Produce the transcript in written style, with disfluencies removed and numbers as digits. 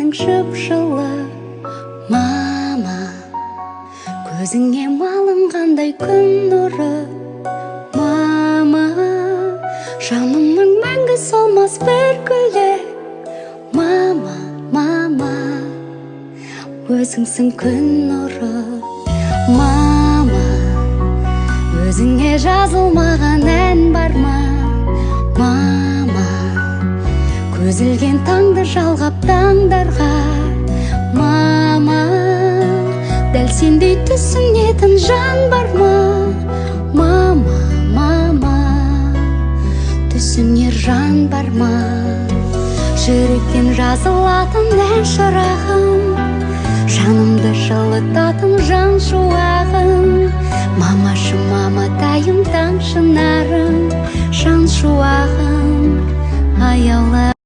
көңілің жып-жылы. Мама, көзіңе малынғандай күн нұры. Мама, жанымның мәңгі солмас бір гүлі. Мама, мама, өзіңсің күн нұры. Мама, өзіңе жазылмаған ән бар ма? Мама, көзілген таңды жалғап таңдарға. Мама, дәл сендей түсінетін жан бар ма? Мама, мама, түсінер жан бар ма? Жүректен жазылатын ән шырағым, жанымды жылытатын жан шуағым. Мамашы, маматайым, таң шынарым, жан шуағым, аяулы.